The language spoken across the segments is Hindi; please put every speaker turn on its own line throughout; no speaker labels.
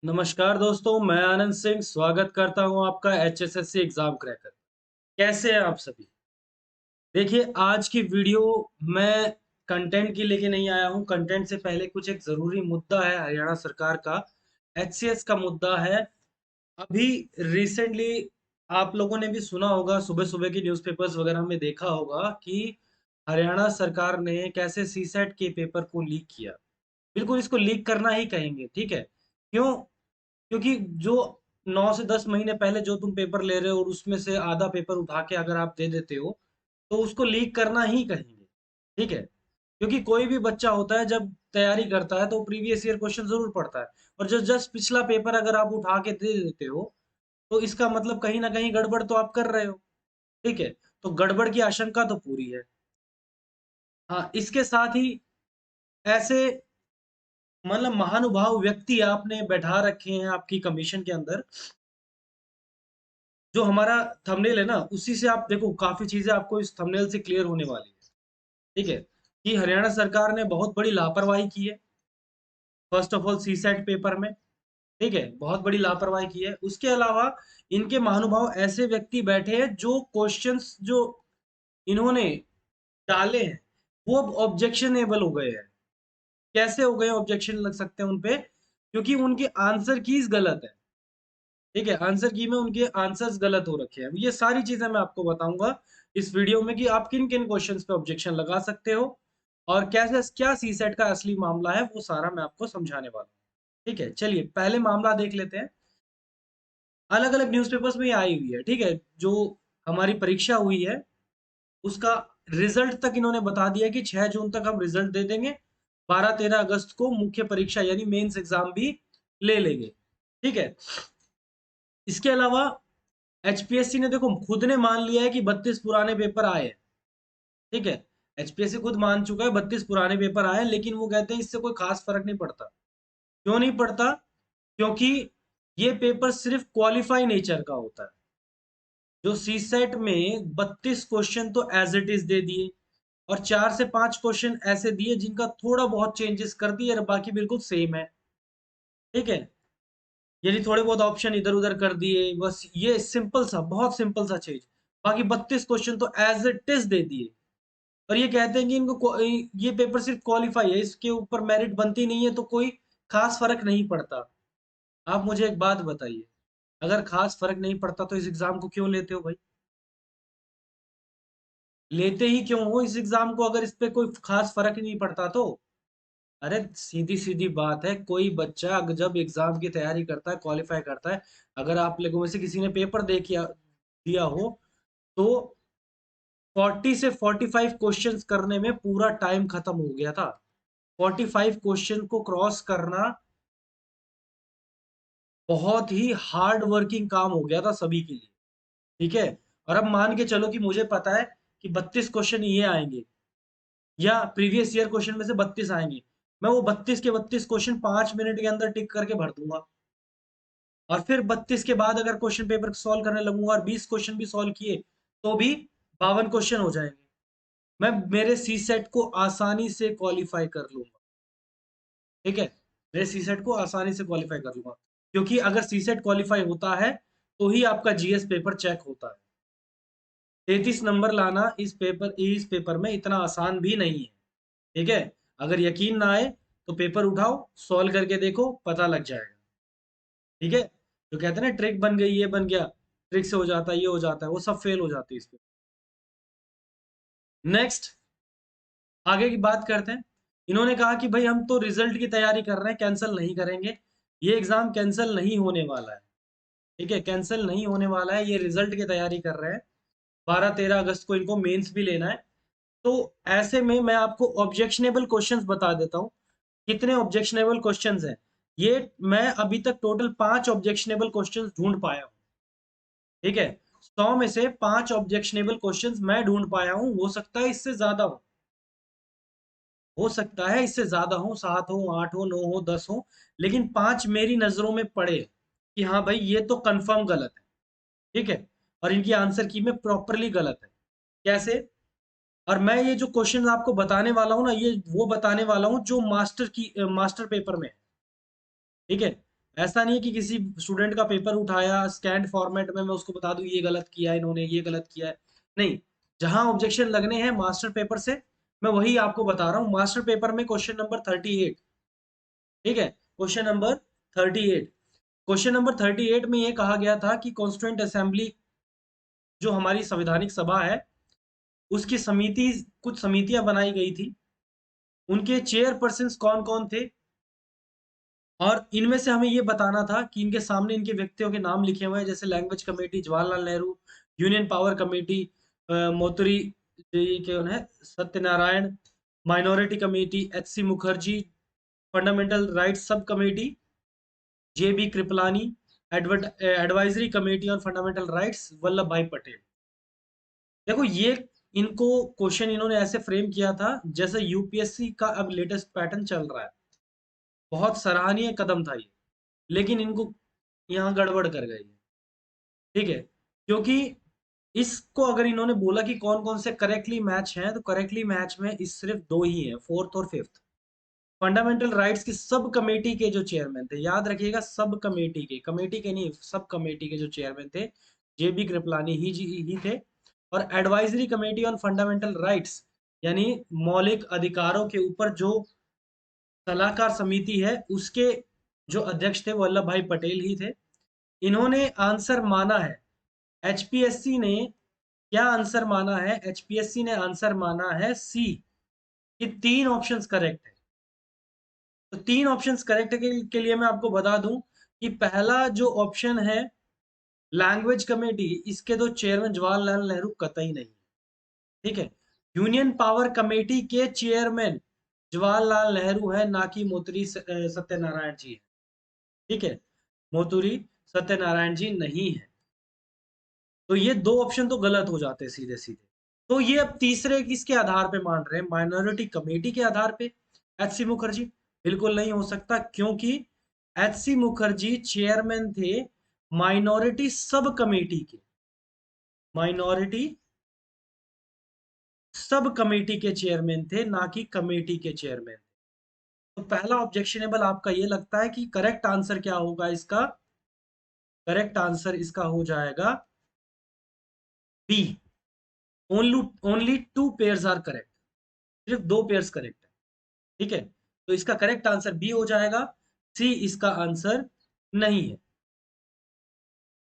नमस्कार दोस्तों, मैं आनंद सिंह स्वागत करता हूं आपका एचएसएससी एग्जाम क्रैकर। कैसे हैं आप सभी? देखिए, आज की वीडियो मैं कंटेंट की लेके नहीं आया हूं। कंटेंट से पहले कुछ एक ज़रूरी मुद्दा है हरियाणा सरकार का, एचसीएस का मुद्दा है। अभी रिसेंटली आप लोगों ने भी सुना होगा, सुबह-सुबह की न्यूज़पेपर्स वगैरह में देखा होगा कि हरियाणा सरकार ने कैसे सीसैट के पेपर को लीक किया। बिल्कुल इसको लीक करना ही कहेंगे, ठीक है? क्यों? क्योंकि जो 9 से 10 महीने पहले जो तुम पेपर ले रहे हो और उसमें से आधा पेपर उठा के अगर आप दे देते हो, तो उसको लीक करना ही कहेंगे, ठीक है? क्योंकि कोई भी बच्चा होता है जब तैयारी करता है तो प्रीवियस ईयर क्वेश्चन ज़रूर पढ़ता है और जो जस्ट पिछला पेपर अगर आप उठा के दे देते हो, तो इसका मतलब कहीं न कहीं गड़बड़ तो आप कर रहे हो, ठीक है? तो गड़बड़ की आशंका तो पूरी है। हाँ, इसके साथ ही ऐसे मतलब महानुभाव व्यक्ति आपने बैठा रखे हैं आपकी कमीशन के अंदर, जो हमारा थंबनेल है ना, उसी से आप देखो काफ़ी चीज़ें आपको इस थंबनेल से क्लियर होने वाली है, ठीक है? कि हरियाणा सरकार ने बहुत बड़ी लापरवाही की है, first of all CSAT paper में, ठीक है? बहुत बड़ी लापरवाही की है। उसके अलावा इनके महानुभाव ऐसे व्यक्ति बैठे हैं जो क्वेश्चन्स जो इन्होंने डाले हैं, वो अब ऑब्जेक्शनेबल हो गए हैं। कैसे हो गए ऑब्जेक्शन लग सकते हैं उन पे? क्योंकि उनकी आंसर कीज़ गलत है। ठीक है, आंसर की में उनके आंसर्स गलत हो रखे हैं। ये सारी चीज़ें मैं आपको बताऊँगा इस वीडियो में कि आप किन-किन क्वेश्चन्स पे ऑब्जेक्शन लगा सकते हो और कैसे क्या सीसेट का असली मामला है, वो सारा मैं आपको समझाने वाला हूँ। ठीक है, चलिए पहले मामला देख लेते हैं। अलग-अलग न्यूज़पेपर्स में ये आई हुई है, ठीक है? जो हमारी परीक्षा हुई है, उसका रिज़ल्ट तक इन्होंने बता दिया है कि 6 जून तक हम रिज़ल्ट दे देंगे। 12-13 अगस्त को मुख्य परीक्षा यानी मेंस एग्ज़ाम भी ले लेंगे। ठीक है? इसके अलावा एचपीएससी ने देखो खुद ने मान लिया है कि 32 पुराने पेपर आए हैं, ठीक है? एचपीएससी खुद मान चुका है 32 पुराने पेपर आए हैं, लेकिन वो कहते हैं इससे कोई खास फर्क नहीं पड़ता। क्यों नहीं पड़ता? क्योंकि ये पेपर सिर्फ क्वालिफाई नेचर का होता है। जो सीसेट में 32 क्वेश्चन तो एज इट इज दे दिए और 4 से 5 क्वेश्चन ऐसे दिए जिनका थोड़ा बहुत चेंजेस कर दिए और बाकी बिल्कुल सेम है, ठीक है? यानी थोड़े बहुत ऑप्शन इधर-उधर कर दिए, बस ये सिंपल सा, बहुत सिंपल सा चीज़। बाकी 32 क्वेश्चन तो एज़ इट इज़ दे दिए और ये कहते हैं कि इनको ये पेपर सिर्फ क्वालीफाई है, इसके ऊपर मेरिट बनती नहीं है तो कोई ख़ास फ़र्क नहीं पड़ता। आप मुझे एक बात बताइए, अगर ख़ास फ़र्क नहीं पड़ता तो इस एग्ज़ाम को क्यों लेते हो भाई? लेते ही क्यों हो इस एग्ज़ाम को अगर इस पे कोई ख़ास फ़र्क ही नहीं पड़ता तो? अरे सीधी-सीधी बात है, कोई बच्चा जब एग्ज़ाम की तैयारी करता है, क्वालीफ़ाई करता है, अगर आप लोगों में से किसी ने पेपर दे किया दिया हो, तो 40 से 45 क्वेश्चंस करने में पूरा टाइम खत्म हो गया था। 45 क्वेश्चन को क्रॉस करना बहुत ही हार्ड वर्किंग काम हो गया था सभी के लिए, ठीक है? और अब मान के चलो कि मुझे पता है कि 32 क्वेश्चन ये आएँगे या प्रीवियस ईयर क्वेश्चन में से 32 आएँगे। मैं वो 32 के 32 क्वेश्चन 5 मिनट के अंदर टिक करके भर दूँगा। और फिर 32 के बाद अगर क्वेश्चन पेपर सॉल्व करने लगूँगा और 20 क्वेश्चन भी सॉल्व किए, तो भी 52 क्वेश्चन हो जाएँगे। मैं मेरे सीसेट को आसानी से क्वालीफाई कर लूँगा, ठीक है? मेरे सीसेट को आसानी से क्वालीफाई कर लूँगा। क्योंकि अगर सीसेट क्वालीफाई होता है, तो ही आपका जीएस पेपर चेक होता है। 33 नंबर लाना इस पेपर में इतना आसान भी नहीं है, ठीक है? अगर यकीन ना आए, तो पेपर उठाओ, सॉल्व करके देखो, पता लग जाएगा। ठीक है? जो कहते हैं ना ट्रिक बन गई, ये बन गया, ट्रिक से हो जाता है, ये हो जाता है, वो सब फेल हो जाती है इसमें। नेक्स्ट आगे की बात करते हैं। इन्होंने कहा कि भाई हम तो रिजल्ट की तैयारी कर रहे हैं, कैंसल नहीं करेंगे। ये एग्ज़ाम कैंसल नहीं होने वाला है, ठीक है? कैंसल नहीं होने वाला है, ये रिजल्ट की तैयारी कर रहे हैं। 12-13 अगस्त को इनको मेंस भी लेना है। तो ऐसे में मैं आपको ऑब्जेक्शनेबल क्वेश्चंस बता देता हूँ। कितने ऑब्जेक्शनेबल क्वेश्चंस हैं? ये मैं अभी तक टोटल 5 ऑब्जेक्शनेबल क्वेश्चंस ढूँढ पाया हूँ। ठीक है? 100 में से 5 ऑब्जेक्शनेबल क्वेश्चंस मैं ढूँढ पाया हूँ, हो सकता है इससे ज़्यादा हो। हो सकता है इससे ज़्यादा हो, 7 हो, 8 हो, 9 हो, 10 हो, लेकिन 5 मेरी नज़रों में पड़े कि हाँ भाई ये तो कन्फर्म गलत है, ठीक है? और इनकी आंसर की में प्रॉपरली गलत है। कैसे? और मैं ये जो क्वेश्चन आपको बताने वाला हूँ ना, ये वो बताने वाला हूँ जो मास्टर पेपर में है, ठीक है? ऐसा नहीं है कि किसी स्टूडेंट का पेपर उठाया स्कैंड फॉर्मेट में मैं उसको बता दूं ये गलत किया है इन्होंने, ये गलत किया है। नहीं, जहां ऑब्जेक्शन लगने हैं मास्टर पेपर से, मैं वही आपको बता रहा हूँ। मास्टर पेपर में क्वेश्चन नंबर 38, ठीक है, क्वेश्चन नंबर 38, क्वेश्चन नंबर 38 में ये कहा गया था कि कॉन्स्टिट्यूएंट असेंबली जो हमारी संवैधानिक सभा है उसकी समिति, कुछ समितियां बनाई गई थी, उनके चेयरपर्सन कौन कौन थे, और इनमें से हमें ये बताना था कि इनके सामने इनके व्यक्तियों के नाम लिखे हुए हैं, जैसे language committee Jawaharlal Nehru, union power committee मोतरी, ये कौन है, Satyanarayan, minority committee H C. Mukherjee, fundamental rights sub committee J B. Kripalani, advisory committee on fundamental rights Vallabhbhai Patel. देखो ये, इनको क्वेश्चन इन्होंने ऐसे फ्रेम किया था जैसे यूपीएससी का अब लेटेस्ट पैटर्न चल रहा है। बहुत सराहनीय कदम था ये, लेकिन इनको यहाँ गड़बड़ कर गई है, ठीक है, क्योंकि इसको अगर इन्होंने बोला कि कौन कौन से करेक्टली मैच हैं, तो करेक्टली मैच में इस सिर्फ दो ही हैं, फोर्थ और फिफ्थ। फंडामेंटल राइट्स की सब कमेटी के जो चेयरमैन थे, याद रखिएगा, सब कमेटी के नहीं, सब कमेटी के जो चेयरमैन थे जे.बी. कृपलानी ही थे। और advisory committee on fundamental rights, यानी मौलिक अधिकारों के ऊपर जो सलाहकार समिति है, उसके जो अध्यक्ष थे वल्लभ भाई पटेल ही थे। इन्होंने आंसर माना है, एचपीएससी ने क्या आंसर माना है, एचपीएससी ने आंसर माना है सी, कि तीन ऑप्शंस करेक्ट है। तो तीन ऑप्शंस करेक्ट के लिए मैं आपको बता दूं कि पहला जो ऑप्शन है लैंग्वेज कमेटी, इसके तो चेयरमैन जवाहरलाल नेहरू कतई नहीं, ठीक है। यूनियन पावर कमेटी के चेयरमैन जवाहरलाल नेहरू है, ना कि मोतरी सत्यनारायण जी है, ठीक है, मोतूरी सत्यनारायण जी नहीं है। तो ये दो ऑप्शन तो गलत हो जाते हैं सीधे सीधे। तो ये अब तीसरे किसके आधार पे मान रहे हैं, माइनॉरिटी कमेटी के आधार पे एच.सी. मुखर्जी? बिल्कुल नहीं हो सकता, क्योंकि एच.सी. मुखर्जी चेयरमैन थे माइनॉरिटी सब कमेटी के, माइनॉरिटी सब कमेटी के चेयरमैन थे, ना कि कमेटी के चेयरमैन। तो पहला ऑब्जेक्शनेबल आपका ये लगता है कि करेक्ट आंसर क्या होगा इसका, करेक्ट आंसर इसका हो जाएगा B, only only two pairs are correct, सिर्फ दो पेयर्स करेक्ट है, ठीक है। तो इसका करेक्ट आंसर बी हो जाएगा, सी इसका आंसर नहीं है।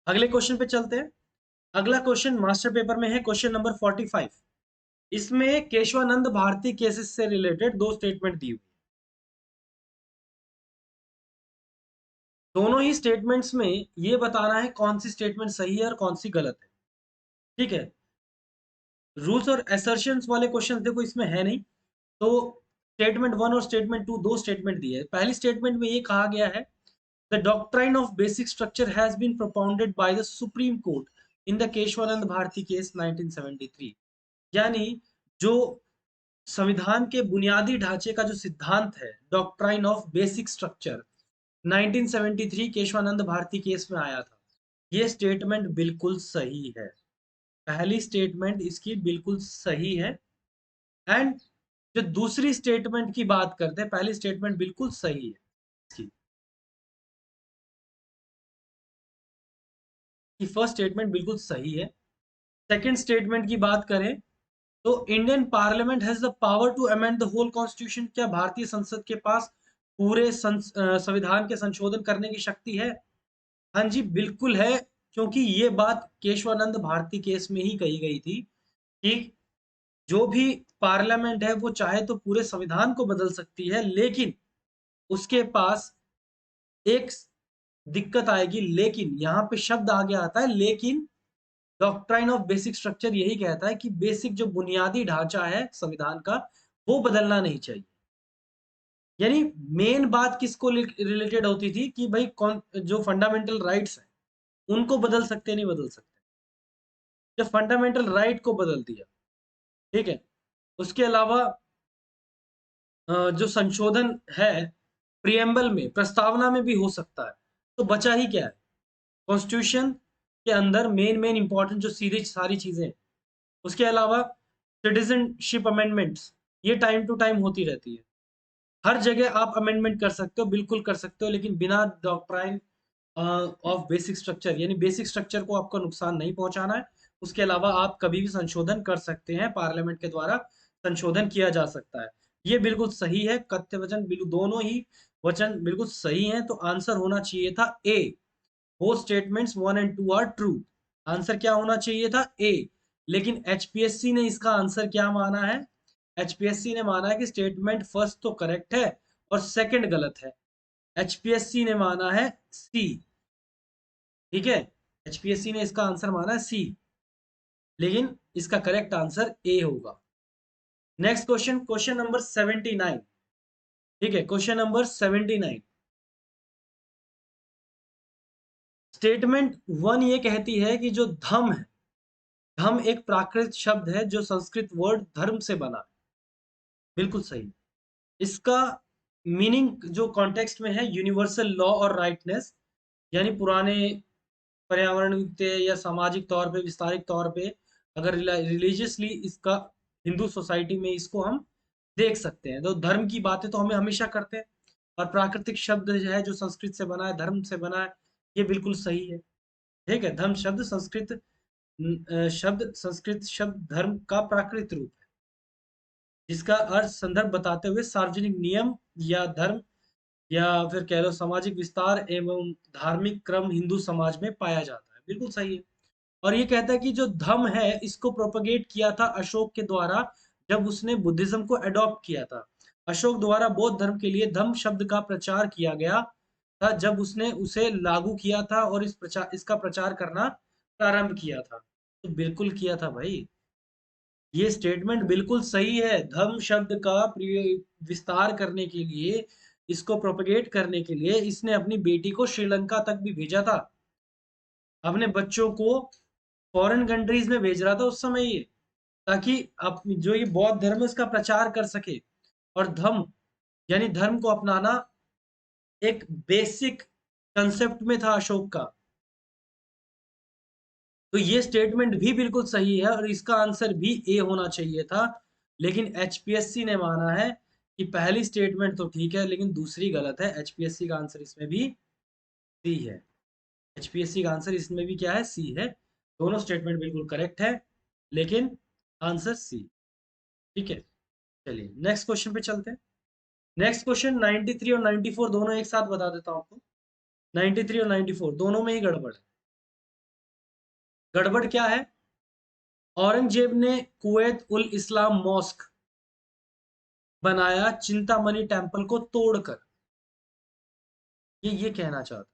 अगले क्वेश्चन पे चलते हैं। अगला क्वेश्चन मास्टर पेपर में है, क्वेश्चन नंबर 45। इसमें केशवानंद भारती केसेस से रिलेटेड दो स्टेटमेंट दी हुई, दोनों ही स्टेटमेंट्स में ये बताना है कौन सी स्टेटमेंट सही है और कौन सी गलत है, ठीक है। रूल्स और असर्शंस वाले क्वेश्चन देखो इसमें है नहीं, तो स्टेटमेंट वन और स्टेटमेंट टू, दो स्टेटमेंट दी है। पहली स्टेटमेंट में ये कहा गया है, the doctrine of basic structure has been propounded by the Supreme Court in the Kesavananda Bharati case 1973। यानी जो संविधान के बुनियादी ढांचे का जो सिद्धांत है, doctrine of basic structure, 1973 Kesavananda Bharati case में आया था। ये स्टेटमेंट बिल्कुल सही है, पहली स्टेटमेंट इसकी बिल्कुल सही है। एंड जो दूसरी स्टेटमेंट की बात करते हैं, पहली स्टेटमेंट बिल्कुल सही है इसकी, कि फर्स्ट स्टेटमेंट बिल्कुल सही है। सेकंड स्टेटमेंट की बात करें तो Indian parliament has the power to amend the whole constitution, क्या भारतीय संसद के पास पूरे संविधान के संशोधन करने की शक्ति है? हाँ जी, बिल्कुल है, क्योंकि ये बात केशवानंद भारती केस में ही कही गई थी कि जो भी पार्लियामेंट है वो चाहे तो पूरे संविधान को बदल सकती है, लेकिन उसके पास एक दिक्कत आएगी, लेकिन यहाँ पे शब्द आगे आता है लेकिन। डॉक्ट्राइन ऑफ बेसिक स्ट्रक्चर यही कहता है कि बेसिक जो बुनियादी ढांचा है संविधान का, वो बदलना नहीं चाहिए। यानी मेन बात किसको रिलेटेड होती थी कि भाई कौन जो फंडामेंटल राइट्स हैं उनको बदल सकते नहीं बदल सकते, जब फंडामेंटल राइट को बदल दिया, ठीक है। उसके अलावा जो संशोधन है प्रियम्बल में, प्रस्तावना में भी हो सकता है, तो बचा ही क्या है, कॉन्स्टिट्यूशन के अंदर मेन मेन इंपॉर्टेंट जो सीधी सारी चीजें। उसके अलावा सिटीजनशिप अमेंडमेंट्स ये टाइम टू टाइम होती रहती है, हर जगह आप अमेंडमेंट कर सकते हो, बिल्कुल कर सकते हो, लेकिन बिना डॉक्ट्राइन ऑफ बेसिक स्ट्रक्चर, यानी बेसिक स्ट्रक्चर को आपको नुकसान नहीं पहुंचाना है। उसके अलावा आप कभी भी संशोधन कर सकते हैं, पार्लियामेंट के द्वारा संशोधन किया जा सकता है। ये बिल्कुल सही है, कथ्य वचन बिल्कुल दोनों ही वचन बिल्कुल सही हैं, तो आंसर होना चाहिए था A. Both statements 1 and 2 are true. Answer क्या होना चाहिए था? ए। लेकिन एचपीएससी ने इसका आंसर क्या माना है? एचपीएससी ने माना है कि स्टेटमेंट फर्स्ट तो करेक्ट है और सेकंड गलत है। एचपीएससी ने माना है सी। ठीक है, एचपीएससी ने इसका आंसर माना है सी, लेकिन इसका करेक्ट आंसर ए होगा। Next question, question number 79। ठीक है, क्वेश्चन नंबर 79। स्टेटमेंट 1 ये कहती है कि जो धम है, धम एक प्राकृत शब्द है जो संस्कृत वर्ड धर्म से बना है। बिल्कुल सही। इसका मीनिंग जो कॉन्टेक्स्ट में है, यूनिवर्सल लॉ और राइटनेस, यानी पुराने पर्यावरण या सामाजिक तौर पे, विस्तारित तौर पे, अगर रिलीजियसली इसका हिंदू सोसाइटी में इसको हम देख सकते हैं, तो धर्म की बातें तो हमें हमेशा करते हैं। और प्राकृतिक शब्द जो है, जो संस्कृत से बना है, धर्म से बना है, ये बिल्कुल सही है। ठीक है, धर्म शब्द संस्कृत शब्द धर्म का प्राकृत रूप है, जिसका अर्थ संदर्भ बताते हुए सार्वजनिक नियम या धर्म, या फिर कह लो सामाजिक विस्तार एवं धार्मिक क्रम हिंदू समाज में पाया जाता है। बिल्कुल सही है। और ये कहता है कि जो धम्म है, इसको प्रोपगेट किया था अशोक के द्वारा, जब उसने बुद्धिज्म को अडॉप्ट किया था। अशोक द्वारा बौद्ध धर्म के लिए धम्म शब्द का प्रचार किया गया था, जब उसने उसे लागू किया था और इसका प्रचार करना प्रारंभ किया था। तो बिल्कुल किया था भाई, ये स्टेटमेंट बिल्कुल सही है। धम्म शब्द का विस्तार करने के लिए, इसको प्रोपगेट करने के लिए, इसने अपनी बेटी को श्रीलंका तक भी भेजा था। अपने बच्चों को फॉरेन कंट्रीज में भेज रहा था उस समय ये, ताकि जो ये बौद्ध धर्म है उसका प्रचार कर सके। और धम्म यानी धर्म को अपनाना एक बेसिक कंसेप्ट में था अशोक का। तो ये स्टेटमेंट भी बिल्कुल सही है और इसका आंसर भी ए होना चाहिए था। लेकिन एचपीएससी ने माना है कि पहली स्टेटमेंट तो ठीक है, लेकिन दूसरी गलत है। एचपीएससी का आंसर इसमें भी सी है। एचपीएससी का आंसर इसमें भी क्या है? सी है। दोनों स्टेटमेंट बिल्कुल करेक्ट है, लेकिन आंसर सी। ठीक है, चलिए नेक्स्ट क्वेश्चन पे चलते हैं। नेक्स्ट क्वेश्चन 93 और 94 दोनों एक साथ बता देता हूं आपको। 93 और 94 दोनों में ही गड़बड़ है। गड़बड़ क्या है? औरंगजेब ने कुवैत उल इस्लाम मॉस्क बनाया चिंतामणि टेम्पल को तोड़कर। ये कहना चाहता,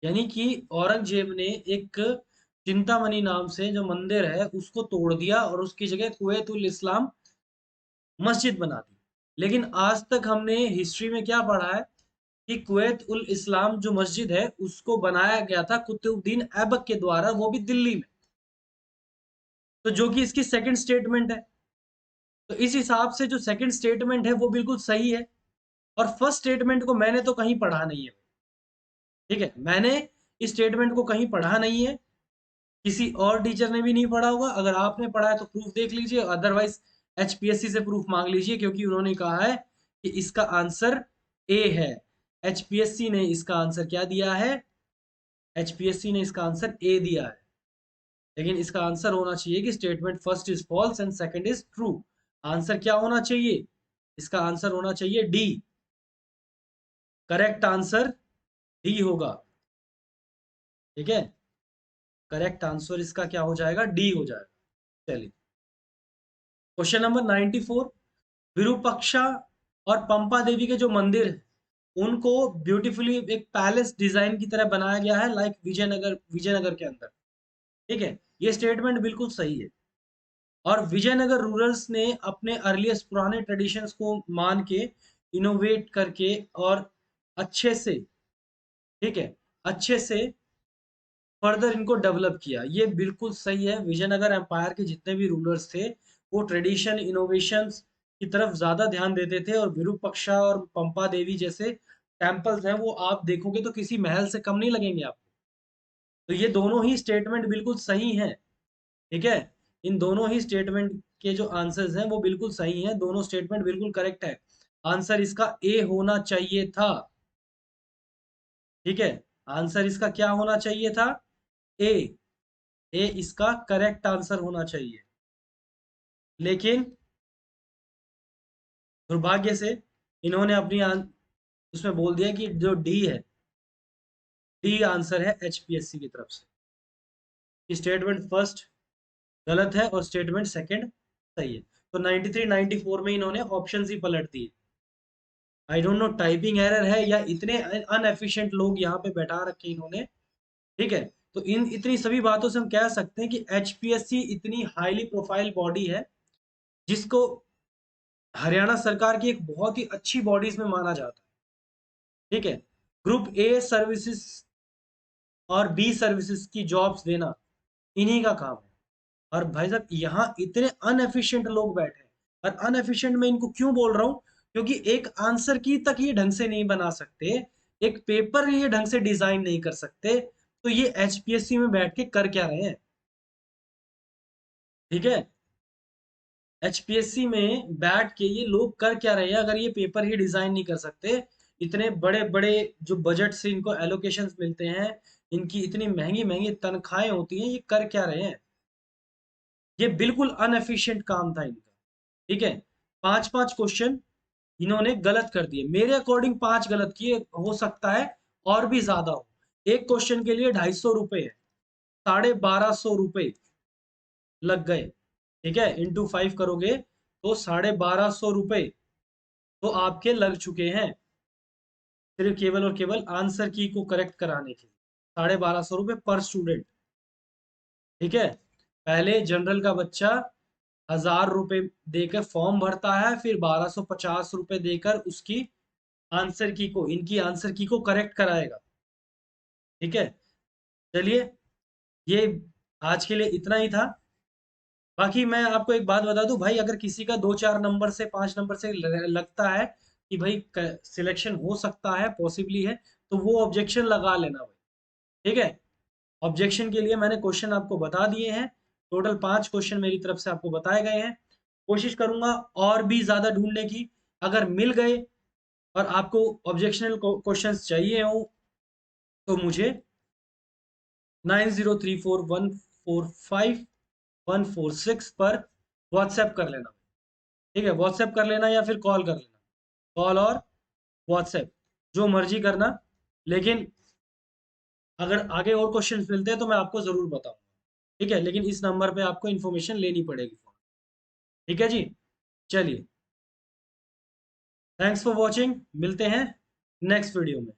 यानी कि औरंगजेब ने एक चिंतामणि नाम से जो मंदिर है उसको तोड़ दिया और उसकी जगह कुवैत उल इस्लाम मस्जिद बना दी। लेकिन आज तक हमने हिस्ट्री में क्या पढ़ा है कि कुवैत उल इस्लाम जो मस्जिद है उसको बनाया गया था कुतुबुद्दीन ऐबक के द्वारा, वो भी दिल्ली में। तो जो कि इसकी सेकंड स्टेटमेंट है, तो इस हिसाब से जो सेकंड स्टेटमेंट है वो बिल्कुल सही है। और फर्स्ट स्टेटमेंट को मैंने तो कहीं पढ़ा नहीं है। ठीक है, मैंने इस स्टेटमेंट को कहीं पढ़ा नहीं है, किसी और टीचर ने भी नहीं पढ़ा होगा। अगर आपने पढ़ा है तो प्रूफ देख लीजिए, अदरवाइज एचपीएससी से प्रूफ मांग लीजिए, क्योंकि उन्होंने कहा है कि इसका आंसर ए है। एचपीएससी ने इसका आंसर क्या दिया है? एचपीएससी ने इसका आंसर ए दिया है। लेकिन इसका आंसर होना चाहिए कि statement first is false and second is true. Answer क्या होना चाहिए? इसका आंसर होना चाहिए डी। करेक्ट आंसर डी होगा। ठीक है, करेक्ट आंसर इसका क्या हो जाएगा? डी हो जाएगा। चलिए क्वेश्चन नंबर 94। विरूपाक्षा और पंपा देवी के जो मंदिर है उनको ब्यूटीफुली एक पैलेस डिजाइन की तरह बनाया गया है, लाइक विजयनगर के अंदर। ठीक है, ये स्टेटमेंट बिल्कुल सही है। और विजयनगर रूरल्स ने अपने अर्लीस्ट पुराने ट्रेडिशंस को मान के, इनोवेट करके और अच्छे से, ठीक है, अच्छे से फर्दर इनको डेवलप किया। ये बिल्कुल सही है। विजयनगर एम्पायर के जितने भी रूलर्स थे वो ट्रेडिशन इनोवेशंस की तरफ ज्यादा ध्यान देते थे, और विरूपाक्षा और पंपा देवी जैसे टेम्पल्स हैं वो आप देखोगे तो किसी महल से कम नहीं लगेंगे आपको। तो ये दोनों ही स्टेटमेंट बिल्कुल सही हैं। ठीक है, इन दोनों ही स्टेटमेंट के जो आंसर्स हैं वो बिल्कुल सही हैं, दोनों स्टेटमेंट बिल्कुल करेक्ट है। आंसर इसका ए होना चाहिए था। ठीक है, आंसर इसका क्या होना चाहिए था? ए। ए इसका करेक्ट आंसर होना चाहिए, लेकिन दुर्भाग्य से इन्होंने अपनी उसमें बोल दिया कि जो डी है, डी आंसर है एचपीएससी की तरफ से। स्टेटमेंट फर्स्ट गलत है और स्टेटमेंट सेकंड सही है। तो 93 94 में इन्होंने ऑप्शन ही पलट दिए। I don't know typing error है या इतने अनएफिशिएंट लोग यहाँ पे बैठा रखे इन्होंने। ठीक है, तो इन इतनी सभी बातों से हम कह सकते हैं कि एचपीएससी इतनी हाईली प्रोफाइल बॉडी है, जिसको हरियाणा सरकार की एक बहुत ही अच्छी बॉडीज में माना जाता है। ठीक है, ग्रुप ए सर्विसेज और बी सर्विसेज की जॉब्स देना इन्हीं का काम है। और भाई साहब यहाँ इतने अनएफिशिएंट लोग बैठे हैं, और अनएफिशिएंट मैं इनको क्यों बोल रहा हूँ, क्योंकि एक आंसर की तक ये ढंग से नहीं बना सकते, एक पेपर ये ढंग से डिजाइन नहीं कर सकते, तो ये एचपीएससी में बैठ के कर क्या रहे हैं? ठीक है, एचपीएससी में बैठ के ये लोग कर क्या रहे हैं अगर ये पेपर ही डिजाइन नहीं कर सकते? इतने बड़े बड़े जो बजट से इनको एलोकेशंस मिलते हैं, इनकी इतनी महंगी महंगी तनख्वाहें होती हैं, ये कर क्या रहे हैं? ये बिल्कुल अनएफिशिएंट काम था इनका। ठीक है, 5-5 क्वेश्चन इन्होंने गलत कर दिए, मेरे अकॉर्डिंग 5 गलत किए, हो सकता है और भी ज्यादा हो। एक क्वेश्चन के लिए 250 रुपए है, 1250 रुपए लग गए। ठीक है, इंटू 5 करोगे तो 1250 रुपए तो आपके लग चुके हैं, सिर्फ केवल और केवल आंसर की को करेक्ट कराने के लिए। 1250 रुपए पर स्टूडेंट। ठीक है, पहले जनरल का बच्चा 1000 रुपए देकर फॉर्म भरता है, फिर 1250 रुपए देकर उसकी आंसर की को, इनकी आंसर की को करेक्ट कराएगा। ठीक है, चलिए, ये आज के लिए इतना ही था। बाकी मैं आपको एक बात बता दूं भाई, अगर किसी का 2-4 नंबर से 5 नंबर से लगता है कि भाई सिलेक्शन हो सकता है, पॉसिबली है, तो वो ऑब्जेक्शन लगा लेना भाई। ठीक है, ऑब्जेक्शन के लिए मैंने क्वेश्चन आपको बता दिए हैं। टोटल 5 क्वेश्चन मेरी तरफ से आपको बताए गए हैं। कोशिश करूंगा और भी ज्यादा ढूंढने की, अगर मिल गए और आपको ऑब्जेक्शनल क्वेश्चंस चाहिए हो तो मुझे 9034145146 पर व्हाट्सएप कर लेना। ठीक है, व्हाट्सएप कर लेना या फिर कॉल कर लेना, कॉल और व्हाट्सएप जो मर्जी करना। लेकिन अगर आगे और क्वेश्चंस मिलते हैं तो मैं आपको जरूर बताऊंगा। ठीक है, लेकिन इस नंबर पे आपको इन्फॉर्मेशन लेनी पड़ेगी। ठीक है जी, चलिए, थैंक्स फॉर वॉचिंग, मिलते हैं नेक्स्ट वीडियो में।